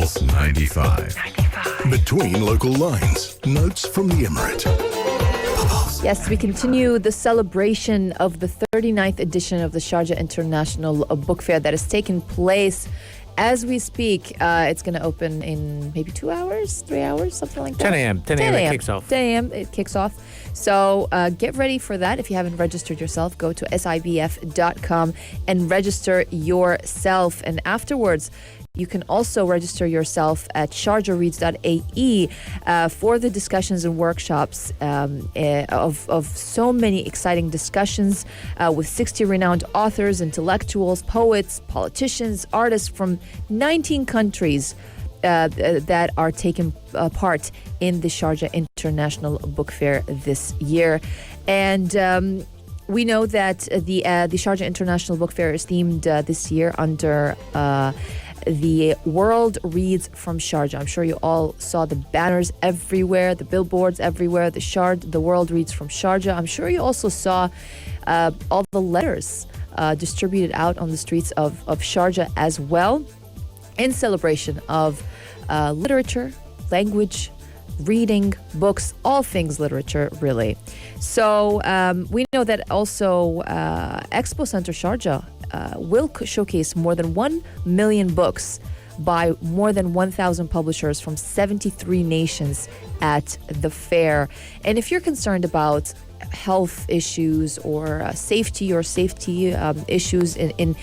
Pulse 95. Between local lines, notes from the Emirate. Yes, we continue the celebration of the 39th edition of the Sharjah International Book Fair that has taken place as we speak. It's going to open in maybe 2 hours, 3 hours, something like that. 10 a.m. 10 a.m. it kicks off. 10 a.m. it kicks off. So get ready for that. If you haven't registered yourself, go to sibf.com and register yourself. And afterwards, you can also register yourself at sharjahreads.ae for the discussions and workshops of so many exciting discussions with 60 renowned authors, intellectuals, poets, politicians, artists from 19 countries that are taking part in the Sharjah International Book Fair this year. And we know that the Sharjah International Book Fair is themed this year under the world reads from Sharjah. I'm sure you all saw the banners everywhere, the billboards everywhere, the world reads from Sharjah. I'm sure you also saw all the letters distributed out on the streets of Sharjah as well, in celebration of literature, language, reading, books, all things literature, really. So we know that also Expo Center Sharjah will showcase more than 1 million books by more than 1,000 publishers from 73 nations at the fair. And if you're concerned about health issues or safety issues in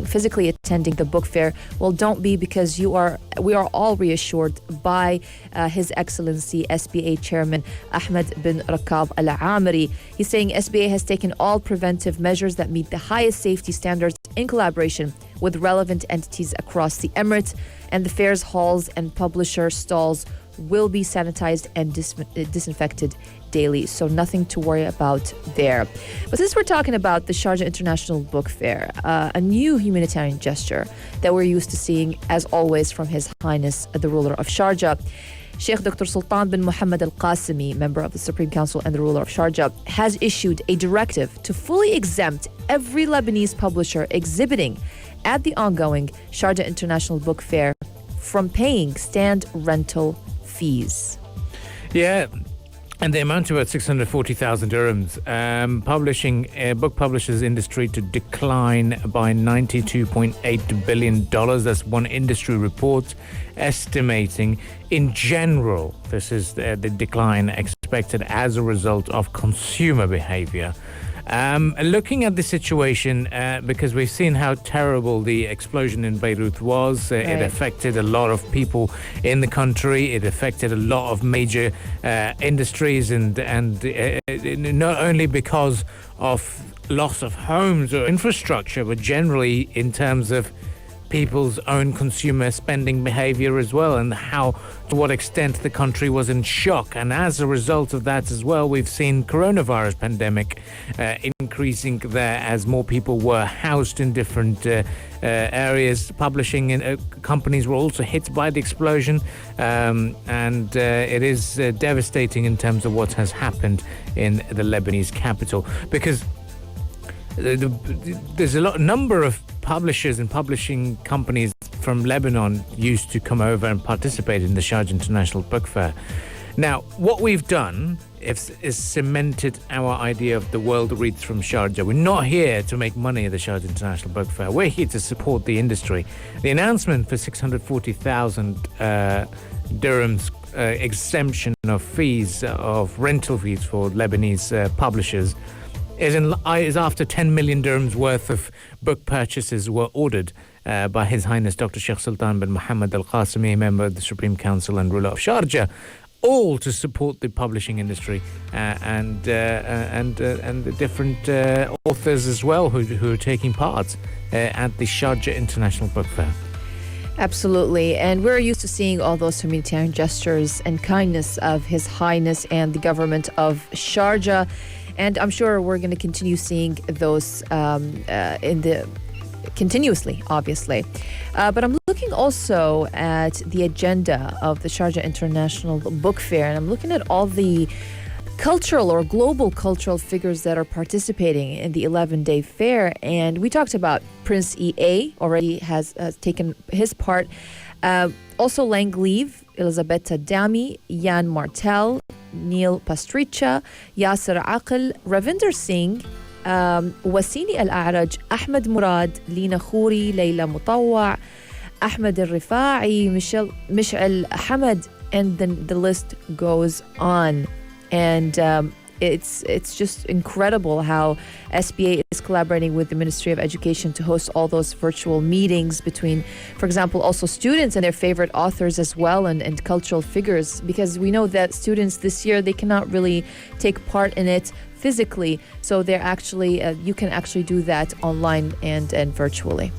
physically attending the book fair, well, don't be, because we are all reassured by His Excellency SBA Chairman Ahmed bin Rakab Al-Amiri. He's saying SBA has taken all preventive measures that meet the highest safety standards in collaboration with relevant entities across the Emirates, and the fair's halls and publisher stalls will be sanitized and disinfected daily, so nothing to worry about there. But since we're talking about the Sharjah International Book Fair, a new humanitarian gesture that we're used to seeing, as always, from His Highness the Ruler of Sharjah, Sheikh Dr. Sultan bin Muhammad Al-Qasimi, member of the Supreme Council and the Ruler of Sharjah, has issued a directive to fully exempt every Lebanese publisher exhibiting at the ongoing Sharjah International Book Fair from paying stand rental fees. Yeah, and they amount to about 640,000 dirhams. Book publishers industry to decline by $92.8 billion. That's one industry report estimating. In general, this is the decline expected as a result of consumer behavior. Looking at the situation, because we've seen how terrible the explosion in Beirut was. Right. It affected a lot of people in the country. It affected a lot of major industries, and not only because of loss of homes or infrastructure, but generally in terms of people's own consumer spending behavior as well, and to what extent the country was in shock. And as a result of that as well, we've seen coronavirus pandemic increasing there as more people were housed in different areas. Publishing companies were also hit by the explosion, and it is devastating in terms of what has happened in the Lebanese capital, because there's a number of publishers and publishing companies from Lebanon used to come over and participate in the Sharjah International Book Fair. Now, what we've done is cemented our idea of the world reads from Sharjah. We're not here to make money at the Sharjah International Book Fair. We're here to support the industry. The announcement for 640,000 dirhams exemption of fees, of rental fees for Lebanese publishers, is after 10 million dirhams worth of book purchases were ordered by His Highness Dr. Sheikh Sultan bin Muhammad Al-Qasimi, member of the Supreme Council and Ruler of Sharjah, all to support the publishing industry and the different authors as well who are taking part at the Sharjah International Book Fair. Absolutely. And we're used to seeing all those humanitarian gestures and kindness of His Highness and the government of Sharjah. And I'm sure we're going to continue seeing those continuously, obviously. But I'm looking also at the agenda of the Sharjah International Book Fair, and I'm looking at all the cultural or global cultural figures that are participating in the 11-day fair. And we talked about Prince EA already has taken his part Also Langleave, Elisabetta Dami, Jan Martel, Neil Pastricha, Yasser Aqil, Ravinder Singh, Wasini Al-A'raj, Ahmed Murad, Lina Khouri, Leila Mutawwa, Ahmed Al-Rifa'i, Mish'al Ahmed, and then the list goes on. And it's just incredible how SBA is collaborating with the Ministry of Education to host all those virtual meetings between, for example, also students and their favorite authors as well, and cultural figures, because we know that students this year, they cannot really take part in it physically. So they're actually, you can actually do that online and virtually.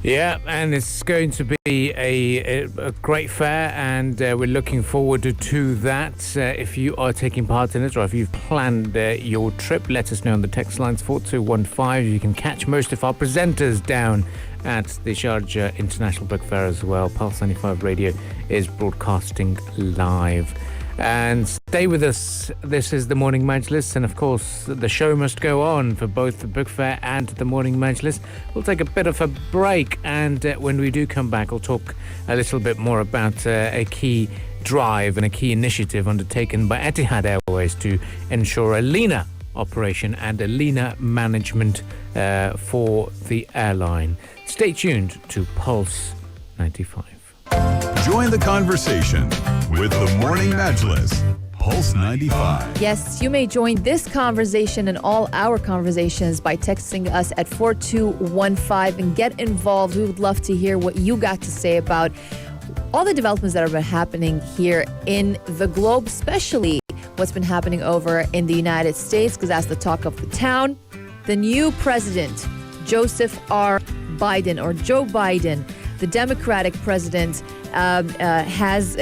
Yeah, and it's going to be a great fair, and we're looking forward to that. If you are taking part in it, or if you've planned your trip, let us know on the text lines 4215. You can catch most of our presenters down at the Sharjah International Book Fair as well. Pulse 95 Radio is broadcasting live. And stay with us. This is the Morning Majlis, and of course the show must go on for both the book fair and the Morning Majlis. We'll take a bit of a break, and when we do come back, we'll talk a little bit more about a key drive and a key initiative undertaken by Etihad Airways to ensure a leaner operation and a leaner management for the airline. Stay tuned to Pulse 95. Join the conversation with the Morning Majlis, Pulse 95. Yes, you may join this conversation and all our conversations by texting us at 4215 and get involved. We would love to hear what you got to say about all the developments that have been happening here in the globe, especially what's been happening over in the United States, because that's the talk of the town. The new president, Joseph R. Biden, or Joe Biden, the Democratic president, he's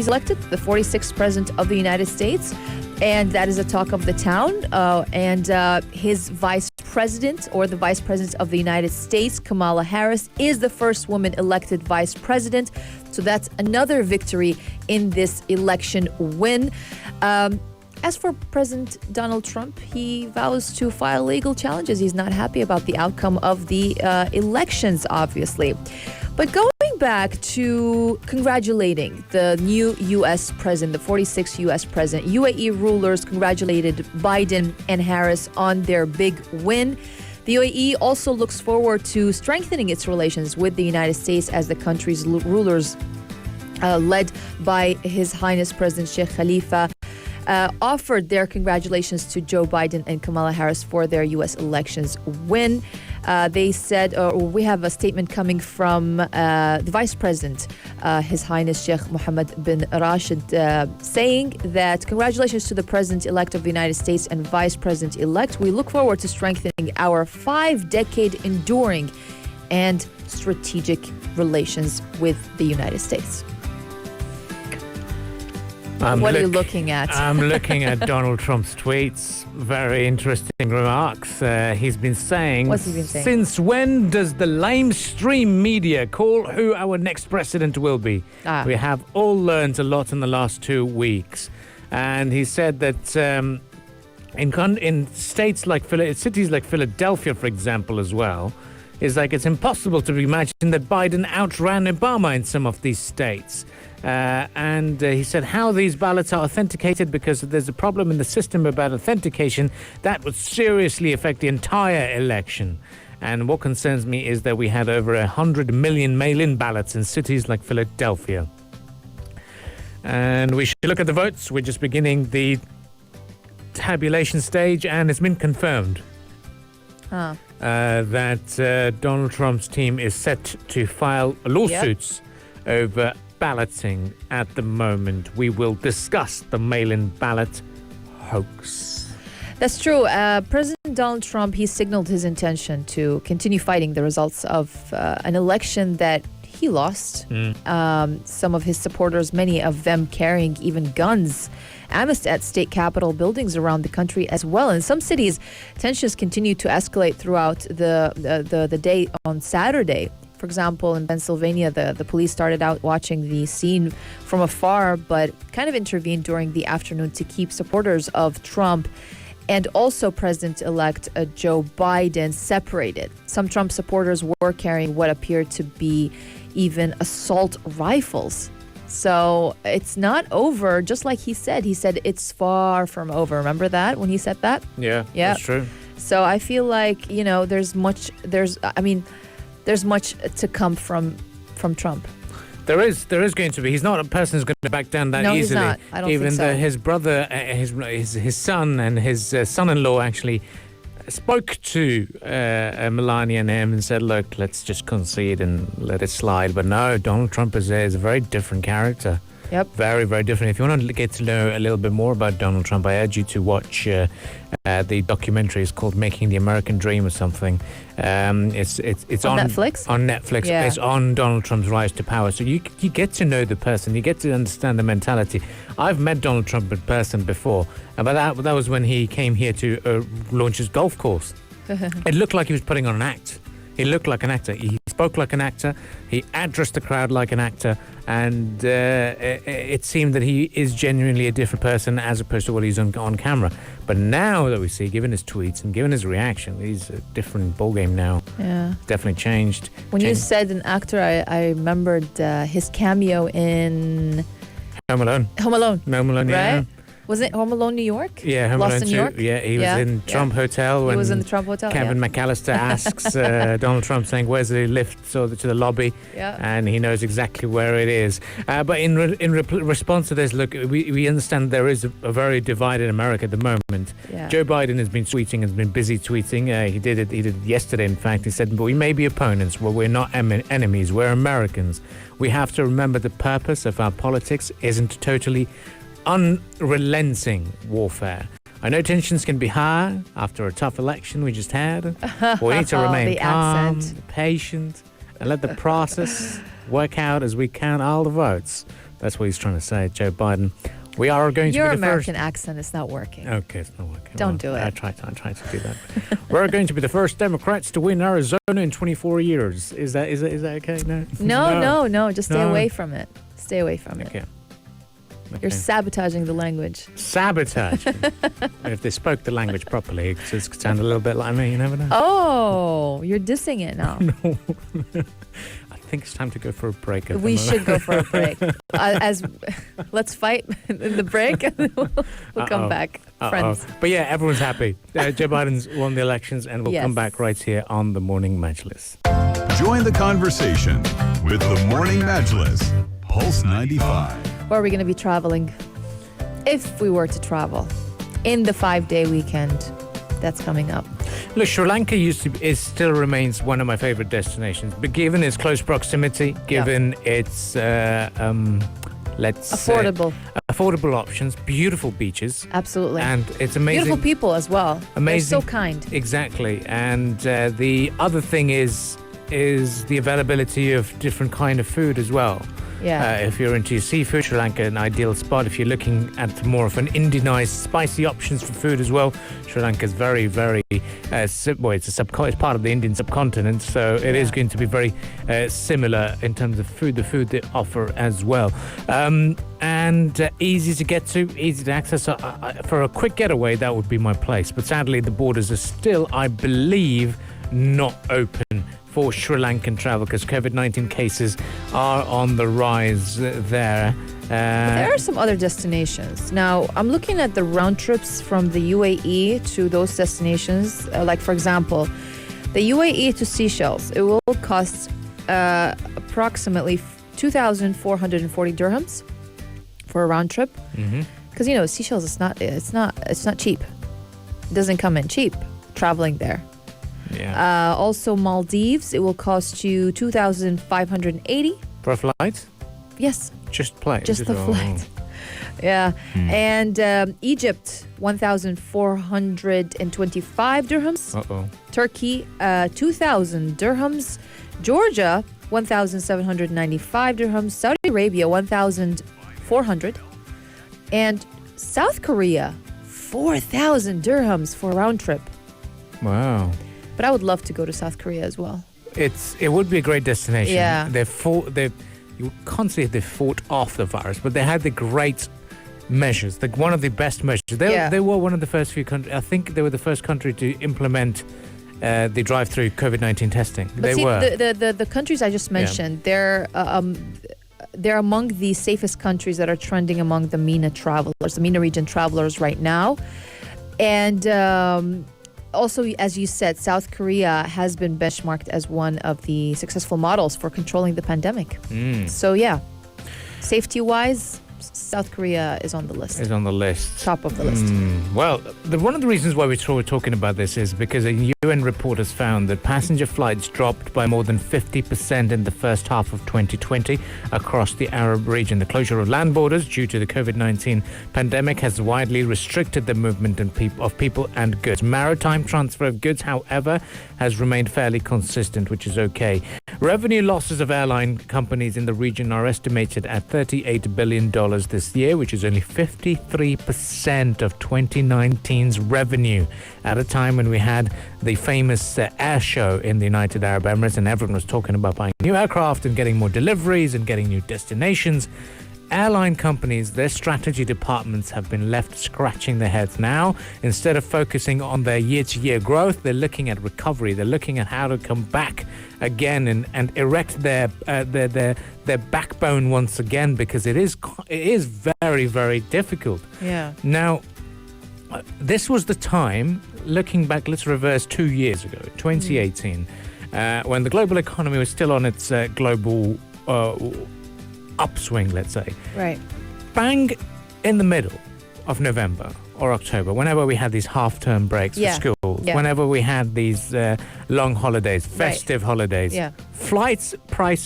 elected the 46th president of the United States, and that is a talk of the town. And his vice president, or the vice president of the United States, Kamala Harris, is the first woman elected vice president. So that's another victory in this election win. As for President Donald Trump, he vows to file legal challenges. He's not happy about the outcome of the elections, obviously. But going back to congratulating the new U.S. president, the 46th U.S. president, UAE rulers congratulated Biden and Harris on their big win. The UAE also looks forward to strengthening its relations with the United States as the country's rulers, led by His Highness President Sheikh Khalifa, offered their congratulations to Joe Biden and Kamala Harris for their U.S. elections win. They said, we have a statement coming from the Vice President, His Highness Sheikh Mohammed bin Rashid, saying that congratulations to the President-elect of the United States and Vice President-elect. We look forward to strengthening our 5-decade enduring and strategic relations with the United States. What are you looking at? I'm looking at Donald Trump's tweets. Very interesting remarks. He's been saying, What's he been saying? Since when does the lamestream media call who our next president will be? We have all learned a lot in the last 2 weeks. And he said that in states like cities like Philadelphia, for example, as well, it's impossible to imagine that Biden outran Obama in some of these states. And he said how these ballots are authenticated, because there's a problem in the system about authentication that would seriously affect the entire election. And what concerns me is that we had over 100 million mail-in ballots in cities like Philadelphia. And we should look at the votes. We're just beginning the tabulation stage, and it's been confirmed that Donald Trump's team is set to file lawsuits over balloting at the moment. We will discuss the mail-in ballot hoax. That's true. President Donald Trump, he signaled his intention to continue fighting the results of an election that he lost. Some of his supporters, many of them carrying even guns, amidst at state capitol buildings around the country as well. In some cities, tensions continued to escalate throughout the day on Saturday. For example, in Pennsylvania, the police started out watching the scene from afar, but kind of intervened during the afternoon to keep supporters of Trump and also President-elect Joe Biden separated. Some Trump supporters were carrying what appeared to be even assault rifles. So it's not over, just like he said. He said it's far from over. Remember that when he said that? Yeah, Yeah. that's true. So I feel like, there's much to come from Trump. There is going to be. He's not a person who's going to back down that No, he's easily. not. I don't Even think so. his brother, his son, and his son-in-law actually spoke to Melania and him and said, "Look, let's just concede and let it slide." But no, Donald Trump is a very different character. Yep. Very, very different. If you want to get to know a little bit more about Donald Trump, I urge you to watch the documentary. It's called "Making the American Dream" or something. It's On Netflix? On Netflix. Yeah. It's on Donald Trump's rise to power. So you get to know the person. You get to understand the mentality. I've met Donald Trump in person before, but that was when he came here to launch his golf course. It looked like he was putting on an act. He looked like an actor. He spoke like an actor. He addressed the crowd like an actor. And it seemed that he is genuinely a different person as opposed to what he's on camera. But now that we see, given his tweets and given his reaction, he's a different ballgame now. Yeah. Definitely changed. When you said an actor, I remembered his cameo in Home Alone. Home Alone. Home Alone, yeah. Right? Was it Home Alone New York? Yeah, Home Lost Alone in New 2. York? Yeah, he was in Trump Hotel. He When was in the Trump Hotel, Kevin McAllister asks Donald Trump, saying, "Where's the lift to the lobby?" Yeah. And he knows exactly where it is. But in response to this, look, we understand there is a very divided America at the moment. Yeah. Joe Biden has been tweeting, has been busy tweeting. He did it yesterday, in fact. He said, "But we may be opponents, but we're not enemies. We're Americans. We have to remember the purpose of our politics isn't totally unrelenting warfare. I know tensions can be high after a tough election we just had. But we need to remain The calm, accent. patient, and let the process work out as we count all the votes." That's what he's trying to say, Joe Biden. We are going Your to be the American first. accent is not working. Okay, it's not working. Don't do it. I tried to do that. We're going to be the first Democrats to win Arizona in 24 years. Is that okay? No. Just stay No. away from it. Stay away from it. Okay. You're sabotaging the language. Sabotage. If they spoke the language properly, it could sound a little bit like me. You never know. Oh, you're dissing it now. I think it's time to go for a break. We should go for a break. Let's fight in the break, and then we'll come back, friends. But yeah, everyone's happy. Joe Biden's won the elections, and we'll come back right here on the Morning Majlis. Join the conversation with the Morning Majlis, Pulse 95. Where are we going to be traveling? If we were to travel in the 5-day weekend that's coming up. Look, Sri Lanka still remains one of my favorite destinations, but given its close proximity, given its affordable options, beautiful beaches. Absolutely. And it's amazing. Beautiful people as well. Amazing. They're so kind. Exactly. And the other thing is the availability of different kind of food as well. Yeah. If you're into seafood, Sri Lanka an ideal spot. If you're looking at more of an Indianized, spicy options for food as well, Sri Lanka is very, very it's part of the Indian subcontinent, so it is going to be very similar in terms of the food they offer as well, and easy to get to, easy to access. So, for a quick getaway, that would be my place. But sadly, the borders are still, I believe, not open for Sri Lankan travel because COVID-19 cases are on the rise there. But there are some other destinations. Now, I'm looking at the round trips from the UAE to those destinations. Like, for example, the UAE to Seychelles, it will cost approximately 2,440 dirhams for a round trip. Because Seychelles it's not cheap. It doesn't come in cheap traveling there. Yeah. Also, Maldives, it will cost you 2,580 for a flight. Yes. Just flight. Just the flight. Yeah. And Egypt, 1,425 dirhams. Turkey, 2,000 dirhams. Georgia, 1,795 dirhams. Saudi Arabia, 1,400. And South Korea, 4,000 dirhams for a round trip. Wow. But I would love to go to South Korea as well. It would be a great destination. Yeah. You can't say they fought off the virus, but they had the great measures, one of the best measures. They were one of the first few countries. I think they were the first country to implement the drive-through COVID-19 testing. But They see, were. the countries I just mentioned, they're among the safest countries that are trending among the MENA travelers, the MENA region travelers right now. And also, as you said, South Korea has been benchmarked as one of the successful models for controlling the pandemic. So yeah, safety-wise, South Korea is on the list. Is on the list. Top of the list. Well, one of the reasons why we're talking about this is because a UN report has found that passenger flights dropped by more than 50% in the first half of 2020 across the Arab region. The closure of land borders due to the COVID-19 pandemic has widely restricted the movement of people and goods. Maritime transfer of goods, however, has remained fairly consistent, which is okay. Revenue losses of airline companies in the region are estimated at $38 billion this year, which is only 53% of 2019's revenue, at a time when we had the famous air show in the United Arab Emirates and everyone was talking about buying new aircraft and getting more deliveries and getting new destinations. Airline companies, their strategy departments have been left scratching their heads now. Instead of focusing on their year-to-year growth, they're looking at recovery. They're looking at how to come back again and erect their backbone once again, because it is very, very difficult. Yeah. Now, this was the time, looking back, let's reverse 2 years ago, 2018, when the global economy was still on its global upswing, let's say. Right. Bang in the middle of November or October, whenever we had these half-term breaks for schools, whenever we had these long holidays, festive holidays,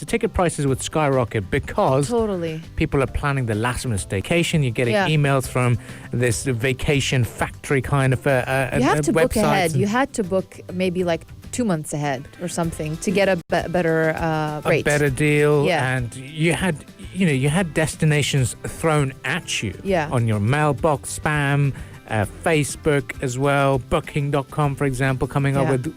ticket prices would skyrocket because people are planning the last-minute staycation. You're getting emails from this vacation factory kind of you have to book ahead. and- You had to book maybe like 2 months ahead or something to get a better rate. A better deal. Yeah. And you had destinations thrown at you on your mailbox, spam, Facebook as well, booking.com, for example, coming up with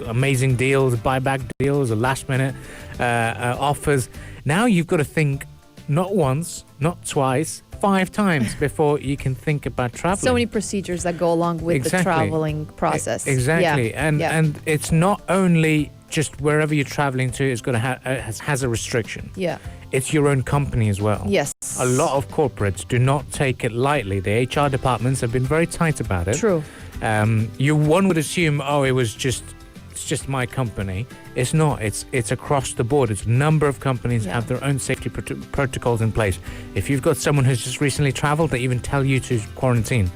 amazing deals, buyback deals, or last minute offers. Now you've got to think not once, not twice, 5 times before you can think about traveling. So many procedures that go along with the traveling process. Exactly. And it's not only just wherever you're traveling to is going to has a restriction. Yeah. It's your own company as well. Yes. A lot of corporates do not take it lightly. The HR departments have been very tight about it. True. One would assume, it's just my company. It's not. It's across the board. It's a number of companies have their own safety protocols in place. If you've got someone who's just recently traveled, they even tell you to quarantine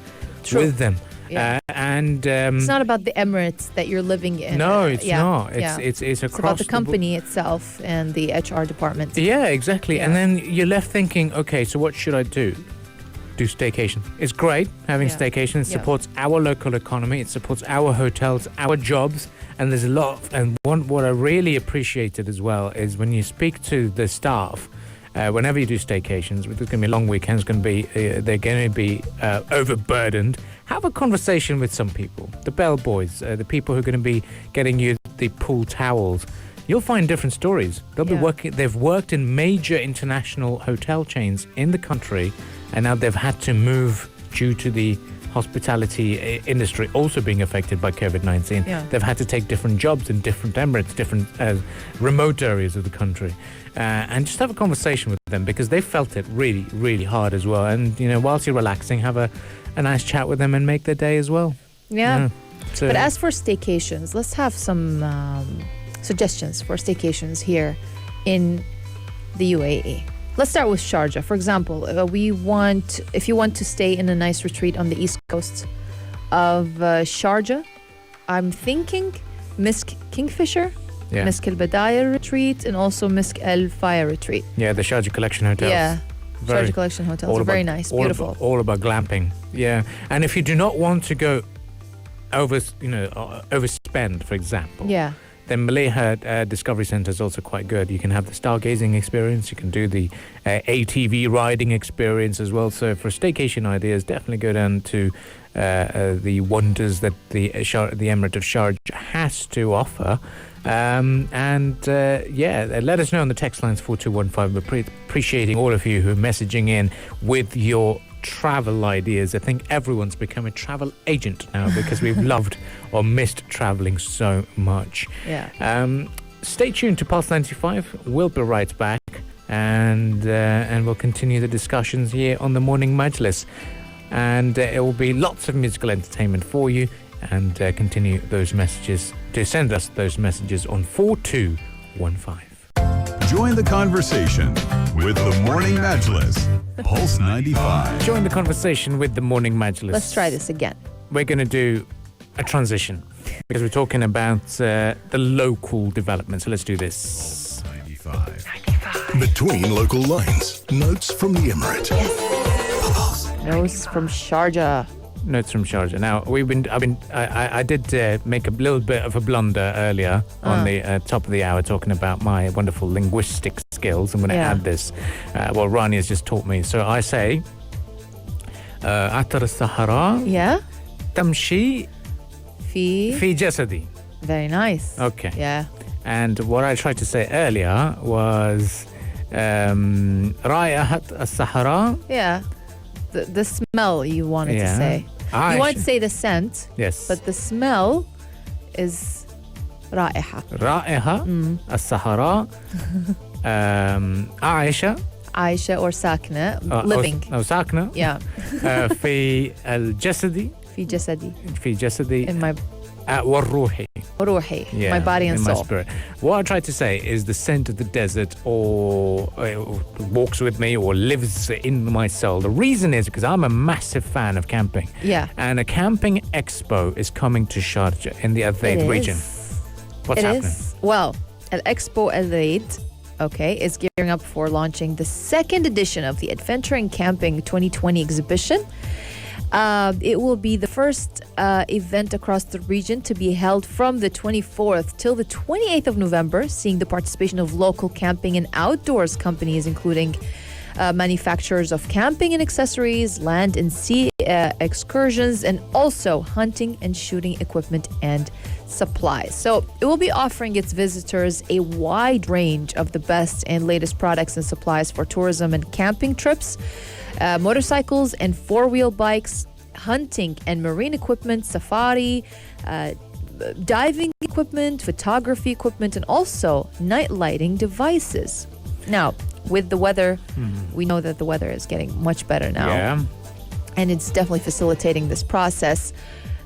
with them. Yeah. It's not about the Emirates that you're living in. No, it's not. It's across about the company itself and the HR department. Yeah, exactly. And then you're left thinking, okay, so what should I do? Do staycation. It's great having staycation. It supports our local economy. It supports our hotels, our jobs. And there's a lot. What I really appreciated as well is when you speak to the staff, whenever you do staycations, there's going to be long weekends, they're going to be overburdened. Have a conversation with some people, the bellboys, the people who are going to be getting you the pool towels. You'll find different stories. They'll be working. They've worked in major international hotel chains in the country, and now they've had to move due to the hospitality industry also being affected by COVID-19. Yeah. They've had to take different jobs in different Emirates, different remote areas of the country, and just have a conversation with them, because they felt it really, really hard as well. And whilst you're relaxing, have a nice chat with them and make their day as well. Yeah. So, but as for staycations, let's have some suggestions for staycations here in the UAE. Let's start with Sharjah. For example, if you want to stay in a nice retreat on the east coast of Sharjah, I'm thinking Misk Kingfisher, Misk Al Badaya retreat, and also Misk Al Fire retreat. Yeah, the Sharjah Collection Hotels. Yeah, Sharjah Collection Hotels are very nice, beautiful. All about glamping. Yeah, and if you do not want to go overspend, for example. Yeah. Then Maleha Discovery Centre is also quite good. You can have the stargazing experience. You can do the ATV riding experience as well. So for staycation ideas, definitely go down to the wonders that the Emirate of Sharjah has to offer. Let us know on the text lines 4215. We're appreciating all of you who are messaging in with your travel ideas. I think everyone's become a travel agent now because we've loved or missed traveling so much. Yeah. Stay tuned to Pulse 95. We'll be right back, and we'll continue the discussions here on the Morning Majlis. And it will be lots of musical entertainment for you, and continue those messages to send us those messages on 4215. Join the conversation with the Morning Majlis. Pulse 95. Join the conversation with the Morning Majlis. Let's try this again. We're going to do a transition because we're talking about the local development. So let's do this. 95. Between local lines, notes from the Emirate. Notes from Sharjah. Notes from Sharjah. Now I did make a little bit of a blunder earlier on the top of the hour, talking about my wonderful linguistic skills. I'm going to add this. Well, Rani has just taught me. So I say, عطر الصحراء Yeah. تمشي في جسدي. Very nice. Okay. Yeah. And what I tried to say earlier was رائحة الصحراء. Yeah. The smell you wanted to say. You want to say the scent, Yes. but the smell is رائحة. رائحة الصحراء عايشة عايشة or ساكنة, living. أو ساكنة Yeah. في الجسدي في جسدي. في جسدي In my والروحي. روحي. Yeah, My body and in soul. my spirit. What I tried to say is the scent of the desert or walks with me or lives in my soul. The reason is because I'm a massive fan of camping. Yeah. And a camping expo is coming to Sharjah in the Adhaid region. What's It happening? is. Well, Al Expo Adhaid, okay, is gearing up for launching the second edition of the Adventure and Camping 2020 exhibition. It will be the first event across the region to be held from the 24th till the 28th of November, seeing the participation of local camping and outdoors companies, including manufacturers of camping and accessories, land and sea excursions, and also hunting and shooting equipment and supplies. So it will be offering its visitors a wide range of the best and latest products and supplies for tourism and camping trips, motorcycles and four-wheel bikes, hunting and marine equipment, safari, diving equipment, photography equipment, and also night lighting devices. Now, with the weather, we know that the weather is getting much better now. Yeah. And it's definitely facilitating this process.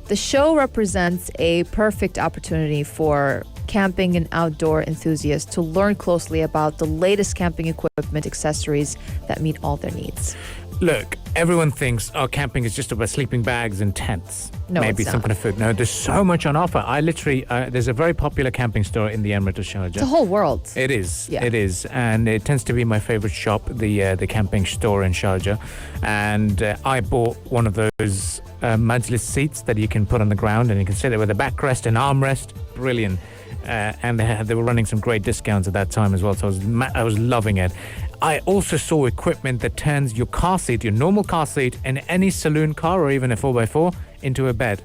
The show represents a perfect opportunity for camping and outdoor enthusiasts to learn closely about the latest camping equipment accessories that meet all their needs. Look, everyone thinks, camping is just about sleeping bags and tents. No, Maybe it's some not. kind of food. No, there's so much on offer. I literally, there's a very popular camping store in the Emirate of Sharjah. The whole world. It is. Yeah. It is. And it tends to be my favorite shop, the camping store in Sharjah. And I bought one of those majlis seats that you can put on the ground and you can sit there with a backrest and armrest. Brilliant. And they were running some great discounts at that time as well. So I was loving it. I also saw equipment that turns your car seat, your normal car seat, in any saloon car or even a 4x4 into a bed.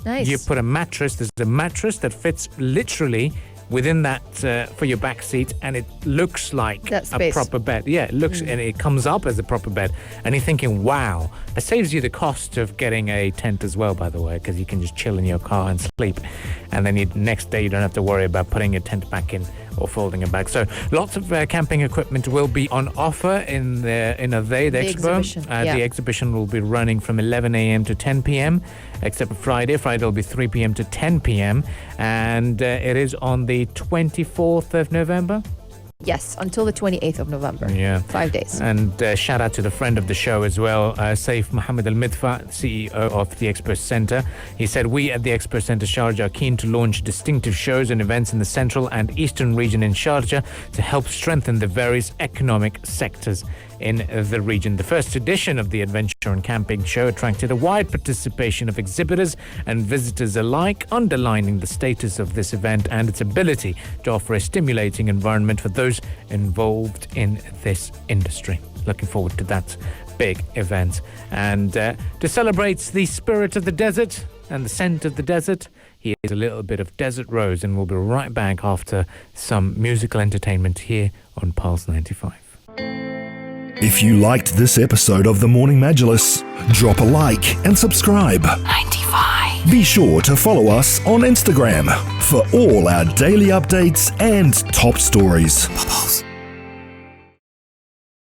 Nice. You put a mattress. There's a mattress that fits literally within that for your back seat, and it looks like That a space. proper bed. Yeah, it looks and it comes up as a proper bed. And you're thinking, wow, it saves you the cost of getting a tent as well, by the way, because you can just chill in your car and sleep, and then next day you don't have to worry about putting your tent back in or folding it back. So lots of camping equipment will be on offer in the Adhaid Expo. exhibition, yeah. The exhibition will be running from 11 a.m. to 10 p.m. except for Friday. Friday will be 3 p.m. to 10 p.m. and it is on the 24th of November. Yes, until the 28th of November. Yeah. 5 days. And shout out to the friend of the show as well, Saif Mohammed Al-Midfa, CEO of the Expo Centre. He said, we at the Expo Centre Sharjah are keen to launch distinctive shows and events in the central and eastern region in Sharjah to help strengthen the various economic sectors in the region. The first edition of the Adventure and Camping Show attracted a wide participation of exhibitors and visitors alike, underlining the status of this event and its ability to offer a stimulating environment for those involved in this industry. Looking forward to that big event. And to celebrate the spirit of the desert and the scent of the desert, here's a little bit of Desert Rose, and we'll be right back after some musical entertainment here on Pulse 95. If you liked this episode of The Morning Majlis, drop a like and subscribe. 95. Be sure to follow us on Instagram for all our daily updates and top stories. Pulse.